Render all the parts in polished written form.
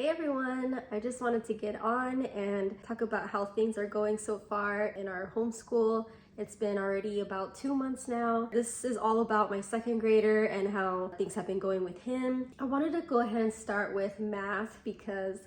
Hey everyone, I just wanted to get on and talk about how things are going so far in our homeschool. It's been already about 2 months now. This is all about my second grader and how things have been going with him. I wanted to go ahead and start with math because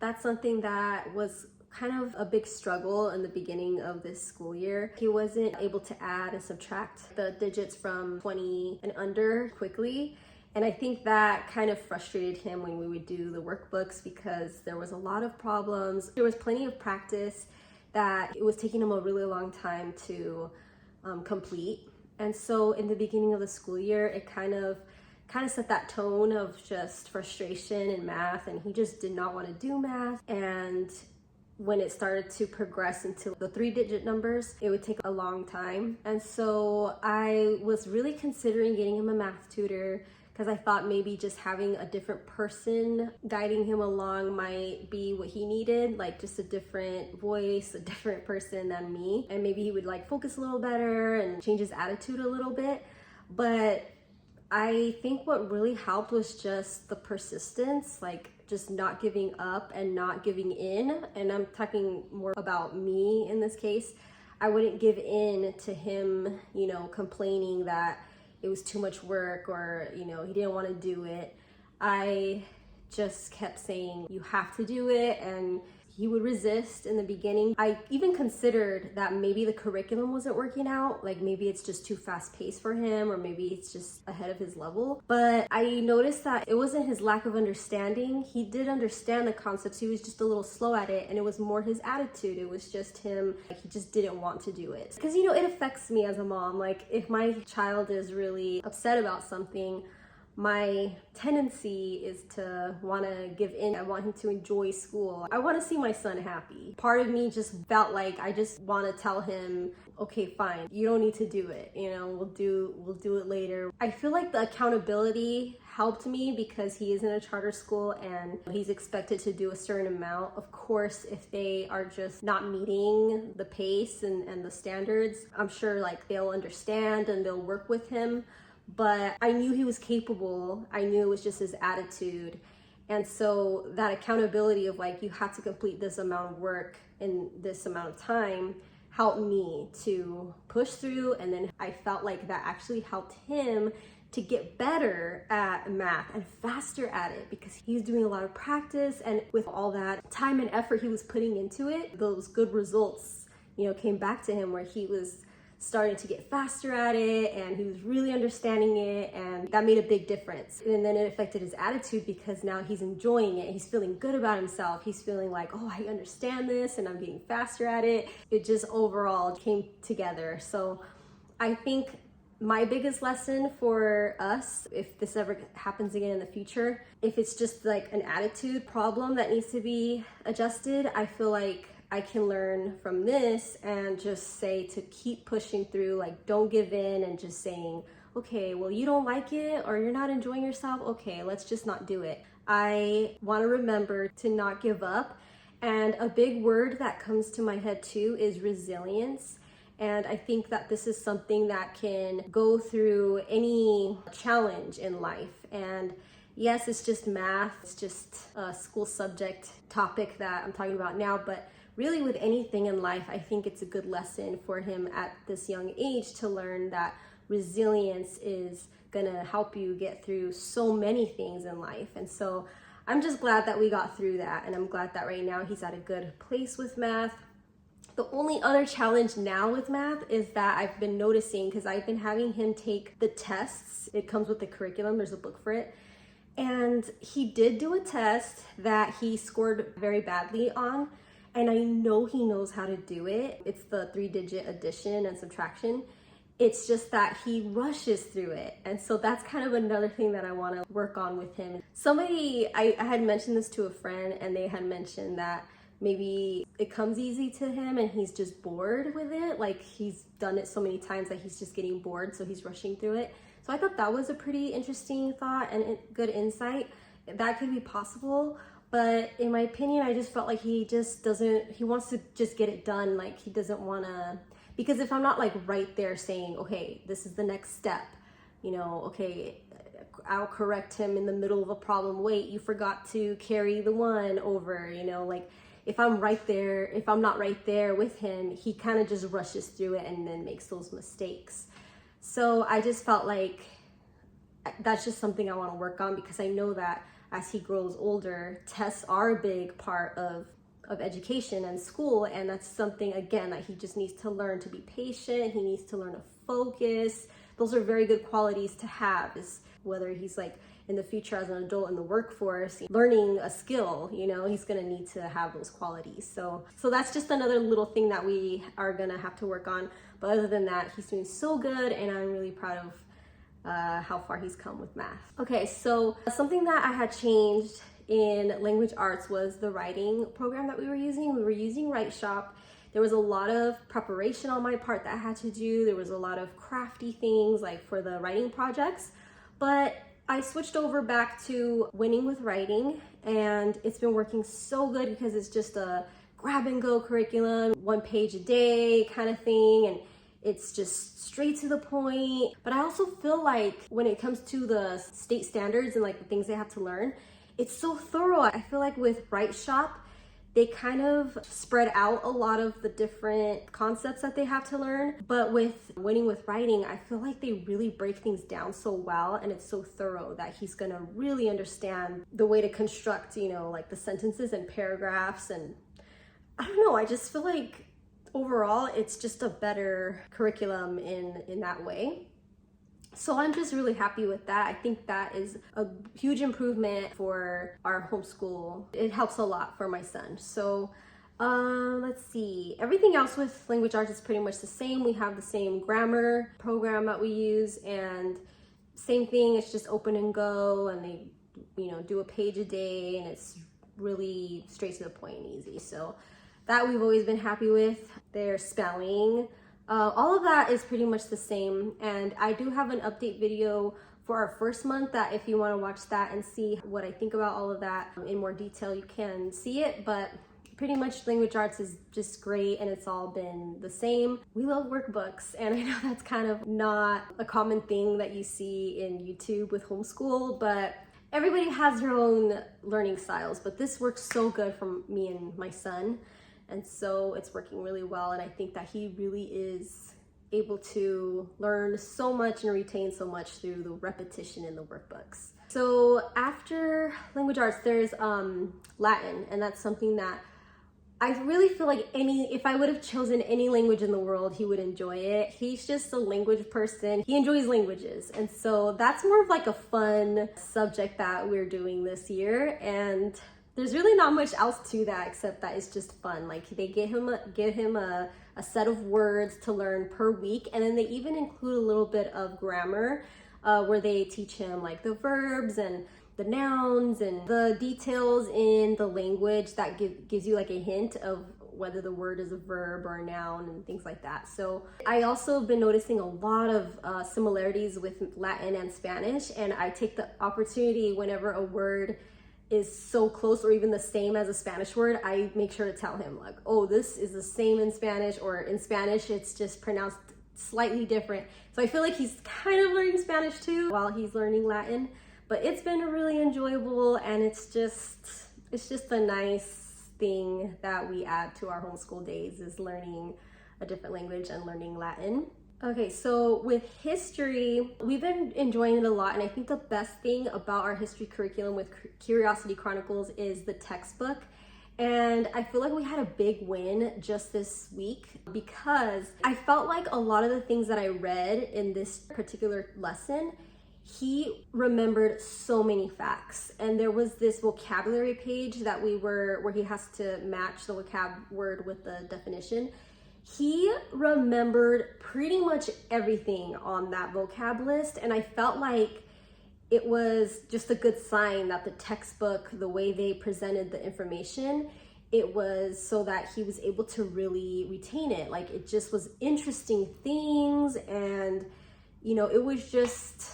that's something that was kind of a big struggle in the beginning of this school year. He wasn't able to add and subtract the digits from 20 and under quickly. And I think that kind of frustrated him when we would do the workbooks because there was a lot of problems. There was plenty of practice that it was taking him a really long time to complete. And so in the beginning of the school year, it kind of set that tone of just frustration in math, and he just did not want to do math. And when it started to progress into the 3-digit numbers, it would take a long time. And so I was really considering getting him a math tutor because I thought maybe just having a different person guiding him along might be what he needed, like just a different voice, a different person than me. And maybe he would like focus a little better and change his attitude a little bit. But I think what really helped was just the persistence, like just not giving up and not giving in. And I'm talking more about me in this case. I wouldn't give in to him, complaining that it was too much work or, he didn't want to do it. I just kept saying, you have to do it. And he would resist in the beginning. I even considered that maybe the curriculum wasn't working out. Like maybe it's just too fast paced for him, or maybe it's just ahead of his level. But I noticed that it wasn't his lack of understanding. He did understand the concepts. He was just a little slow at it. And it was more his attitude. It was just him. He just didn't want to do it. Because, it affects me as a mom. Like if my child is really upset about something, my tendency is to want to give in. I want him to enjoy school. I want to see my son happy. Part of me just felt like I just want to tell him, okay, fine, you don't need to do it. We'll do it later. I feel like the accountability helped me because he is in a charter school and he's expected to do a certain amount. Of course, if they are just not meeting the pace and the standards, I'm sure like they'll understand and they'll work with him. But I knew he was capable. I knew it was just his attitude. And so that accountability of like, you have to complete this amount of work in this amount of time helped me to push through. And then I felt like that actually helped him to get better at math and faster at it because he's doing a lot of practice. And with all that time and effort he was putting into it, those good results, came back to him where he was starting to get faster at it and he was really understanding it, and that made a big difference. And then it affected his attitude because now he's enjoying it. He's feeling good about himself. He's feeling like, oh, I understand this and I'm getting faster at it. It just overall came together. So I think my biggest lesson for us, if this ever happens again in the future, if it's just like an attitude problem that needs to be adjusted, I feel like I can learn from this and just say to keep pushing through, like don't give in and just saying, okay, well, you don't like it or you're not enjoying yourself. Okay, let's just not do it. I want to remember to not give up. And a big word that comes to my head too is resilience. And I think that this is something that can go through any challenge in life. And yes, it's just math. It's just a school subject topic that I'm talking about now, but really with anything in life, I think it's a good lesson for him at this young age to learn that resilience is gonna help you get through so many things in life. And so I'm just glad that we got through that. And I'm glad that right now he's at a good place with math. The only other challenge now with math is that I've been noticing, because I've been having him take the tests. It comes with the curriculum, there's a book for it. And he did do a test that he scored very badly on. And I know he knows how to do it. It's the 3-digit addition and subtraction. It's just that he rushes through it. And so that's kind of another thing that I want to work on with him. I had mentioned this to a friend, and they had mentioned that maybe it comes easy to him and he's just bored with it. Like he's done it so many times that he's just getting bored, so he's rushing through it. So I thought that was a pretty interesting thought and good insight. That could be possible. But in my opinion, I just felt like he wants to just get it done. Like he doesn't want to, because if I'm not like right there saying, okay, this is the next step, okay, I'll correct him in the middle of a problem. Wait, you forgot to carry the one over, you know, like if I'm not right there with him, he kind of just rushes through it and then makes those mistakes. So I just felt like that's just something I want to work on, because I know that as he grows older, tests are a big part of education and school, and that's something, again, that he just needs to learn to be patient. He needs to learn to focus. Those are very good qualities to have, is whether he's like in the future as an adult in the workforce, learning a skill, you know, he's gonna need to have those qualities. So that's just another little thing that we are gonna have to work on. But other than that, he's doing so good, and I'm really proud of how far he's come with math. Okay, so something that I had changed in language arts was the writing program that we were using. We were using WriteShop. There was a lot of preparation on my part that I had to do. There was a lot of crafty things like for the writing projects, but I switched over back to Winning with Writing, and it's been working so good because it's just a grab and go curriculum, 1 page a day kind of thing, and it's just straight to the point. But I also feel like when it comes to the state standards and like the things they have to learn, it's so thorough. I feel like with WriteShop, they kind of spread out a lot of the different concepts that they have to learn. But with Winning with Writing, I feel like they really break things down so well, and it's so thorough that he's gonna really understand the way to construct, you know, like the sentences and paragraphs. And I don't know, I just feel like overall it's just a better curriculum in that way. So I'm just really happy with that. I think that is a huge improvement for our homeschool. It helps a lot for my son. So let's see. Everything else with language arts is pretty much the same. We have the same grammar program that we use, and same thing. It's just open and go, and they, you know, do a page a day, and it's really straight to the point and easy. So that we've always been happy with. Their spelling. All of that is pretty much the same, and I do have an update video for our first month that if you want to watch that and see what I think about all of that in more detail, you can see it. But pretty much language arts is just great, and it's all been the same. We love workbooks, and I know that's kind of not a common thing that you see in YouTube with homeschool, but everybody has their own learning styles. But this works so good for me and my son. And so it's working really well, and I think that he really is able to learn so much and retain so much through the repetition in the workbooks. So after language arts, there's Latin, and that's something that I really feel like if I would have chosen any language in the world, he would enjoy it. He's just a language person. He enjoys languages, and so that's more of like a fun subject that we're doing this year. And there's really not much else to that except that it's just fun. Like they give him a set of words to learn per week, and then they even include a little bit of grammar where they teach him like the verbs and the nouns and the details in the language that gives you like a hint of whether the word is a verb or a noun and things like that. So I also have been noticing a lot of similarities with Latin and Spanish, and I take the opportunity whenever a word is so close or even the same as a Spanish word, I make sure to tell him like, oh, this is the same in Spanish, or in Spanish it's just pronounced slightly different. So I feel like he's kind of learning Spanish too while he's learning Latin, but it's been really enjoyable, and it's just a nice thing that we add to our homeschool days, is learning a different language and learning Latin. Okay, so with history, we've been enjoying it a lot, and I think the best thing about our history curriculum with Curiosity Chronicles is the textbook. And I feel like we had a big win just this week, because I felt like a lot of the things that I read in this particular lesson, he remembered so many facts. And there was this vocabulary page that where he has to match the vocab word with the definition. He remembered pretty much everything on that vocab list, and I felt like it was just a good sign that the textbook, the way they presented the information, it was so that he was able to really retain it. Like, it just was interesting things, and you know, it was just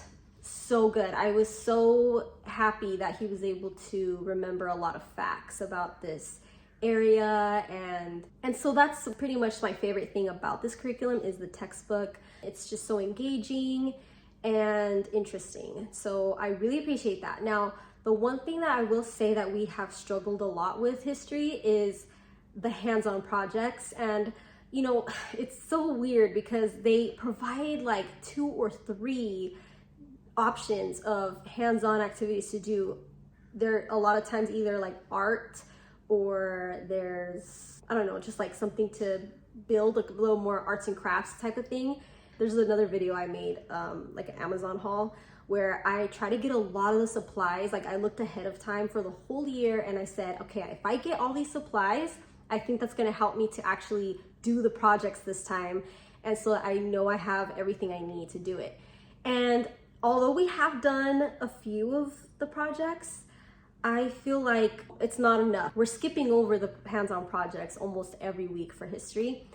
so good. I was so happy that he was able to remember a lot of facts about this area, and so that's pretty much my favorite thing about this curriculum is the textbook. It's just so engaging, and interesting. So I really appreciate that. Now, the one thing that I will say that we have struggled a lot with history is the hands-on projects. And you know, it's so weird because they provide like 2 or 3 options of hands-on activities to do. There a lot of times either like art, or there's, I don't know, just like something to build, like a little more arts and crafts type of thing. There's another video I made, like an Amazon haul, where I try to get a lot of the supplies. Like I looked ahead of time for the whole year and I said, okay, if I get all these supplies, I think that's gonna help me to actually do the projects this time. And so I know I have everything I need to do it. And although we have done a few of the projects, I feel like it's not enough. We're skipping over the hands-on projects almost every week for history.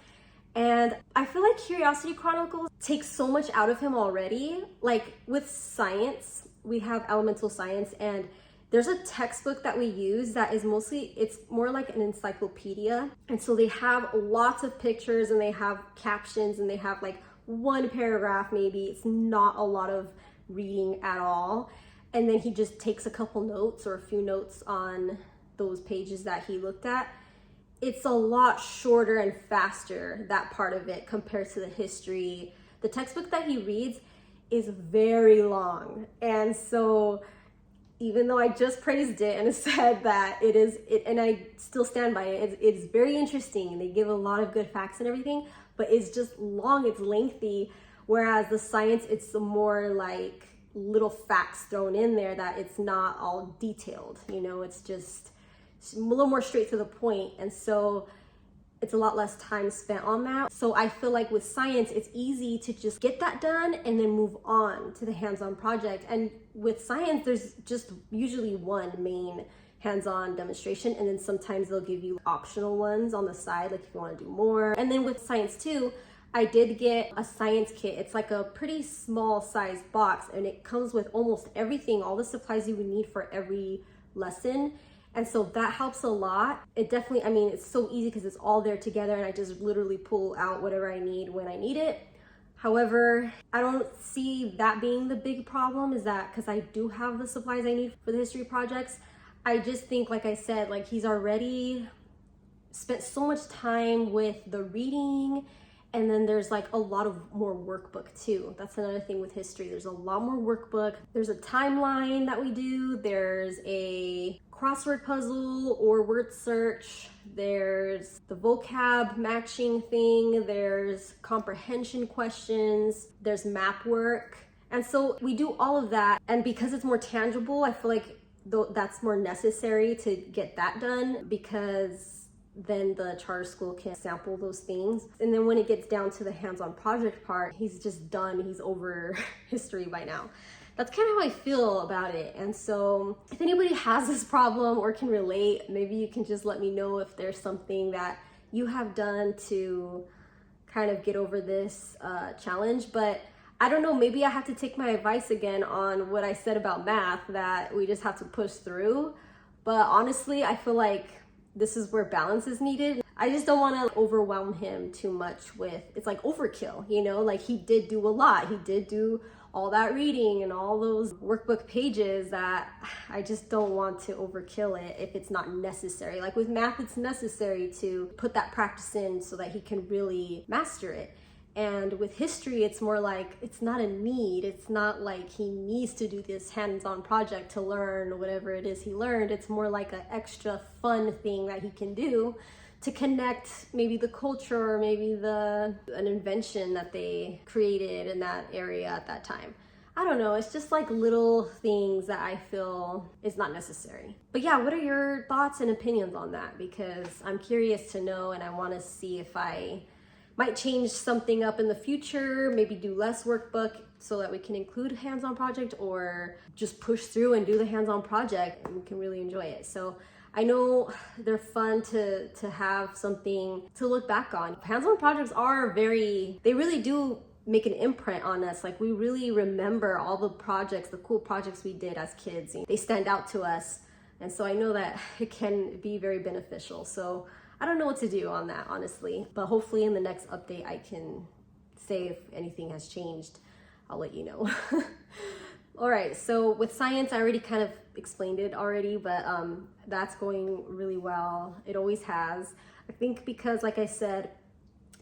And I feel like Curiosity Chronicles takes so much out of him already. Like with science, we have elemental science, and there's a textbook that we use that is mostly, it's more like an encyclopedia. And so they have lots of pictures and they have captions and they have like 1 paragraph maybe. It's not a lot of reading at all. And then he just takes a couple notes or a few notes on those pages that he looked at. It's a lot shorter and faster, that part of it, compared to the history. The textbook that he reads is very long. And so even though I just praised it and said that and I still stand by it, it's very interesting. They give a lot of good facts and everything, but it's just long, it's lengthy. Whereas the science, it's more like little facts thrown in there that it's not all detailed, you know, it's just a little more straight to the point. And so it's a lot less time spent on that. So I feel like with science, it's easy to just get that done and then move on to the hands-on project. And with science, there's just usually one main hands-on demonstration, and then sometimes they'll give you optional ones on the side, like if you want to do more. And then with science too, I did get a science kit. It's like a pretty small size box, and it comes with almost everything, all the supplies you would need for every lesson. And so that helps a lot. It definitely, I mean, it's so easy because it's all there together and I just literally pull out whatever I need when I need it. However, I don't see that being the big problem, is that because I do have the supplies I need for the history projects. I just think, like I said, like he's already spent so much time with the reading, and then there's like a lot of more workbook too. That's another thing with history. There's a lot more workbook. There's a timeline that we do. There's a crossword puzzle or word search. There's the vocab matching thing. There's comprehension questions. There's map work. And so we do all of that. And because it's more tangible, I feel like that's more necessary to get that done, because then the charter school can sample those things. And then when it gets down to the hands-on project part, he's just done. He's over history by now. That's kind of how I feel about it. And so if anybody has this problem or can relate, maybe you can just let me know if there's something that you have done to kind of get over this challenge. But I don't know, maybe I have to take my advice again on what I said about math, that we just have to push through. But honestly, I feel like this is where balance is needed. I just don't want to overwhelm him too much with, it's like overkill, you know, like he did do a lot. He did do all that reading and all those workbook pages that I just don't want to overkill it if it's not necessary. Like with math, it's necessary to put that practice in so that he can really master it. And with history, it's more like, it's not a need. It's not like he needs to do this hands-on project to learn whatever it is he learned. It's more like an extra fun thing that he can do to connect maybe the culture or maybe an invention that they created in that area at that time. I don't know, it's just like little things that I feel is not necessary. But yeah, what are your thoughts and opinions on that? Because I'm curious to know, and I want to see if I might change something up in the future, maybe do less workbook so that we can include hands-on project, or just push through and do the hands-on project and we can really enjoy it. So I know they're fun to have something to look back on. Hands-on projects are they really do make an imprint on us. Like we really remember all the projects, the cool projects we did as kids. They stand out to us. And so I know that it can be very beneficial. So I don't know what to do on that, honestly, but hopefully in the next update, I can say if anything has changed. I'll let you know. All right, so with science, I already kind of explained it already, but that's going really well. It always has. I think because, like I said,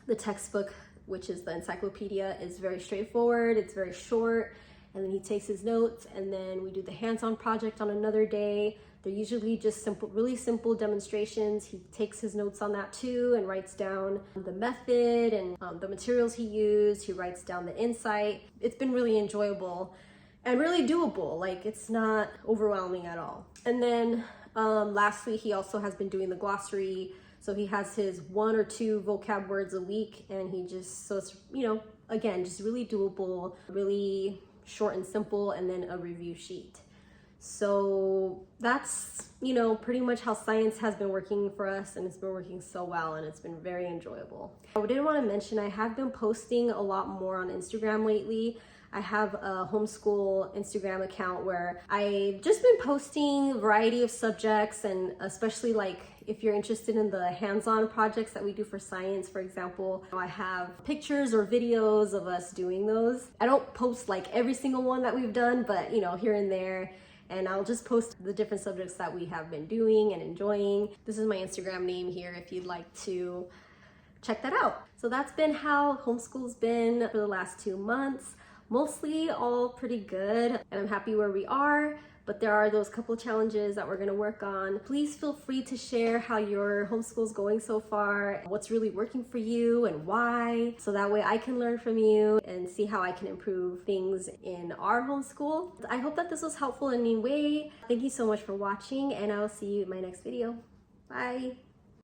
the textbook, which is the encyclopedia, is very straightforward, it's very short, and then he takes his notes, and then we do the hands-on project on another day. They're usually just simple, really simple demonstrations. He takes his notes on that too and writes down the method and the materials he used. He writes down the insight. It's been really enjoyable and really doable. Like, it's not overwhelming at all. And then last week, he also has been doing the glossary. So he has his 1 or 2 vocab words a week, and he just, so it's, you know, again, just really doable, really short and simple, and then a review sheet. So that's, you know, pretty much how science has been working for us, and it's been working so well, and it's been very enjoyable. I did want to mention I have been posting a lot more on Instagram lately. I have a homeschool Instagram account where I've just been posting a variety of subjects, and especially like if you're interested in the hands-on projects that we do for science, for example, I have pictures or videos of us doing those. I don't post like every single one that we've done, but you know, here and there. And I'll just post the different subjects that we have been doing and enjoying. This is my Instagram name here if you'd like to check that out. So that's been how homeschool's been for the last 2 months. Mostly all pretty good, and I'm happy where we are, but there are those couple challenges that we're gonna work on. Please feel free to share how your homeschool's going so far, what's really working for you and why, so that way I can learn from you and see how I can improve things in our homeschool. I hope that this was helpful in any way. Thank you so much for watching, and I'll see you in my next video. Bye.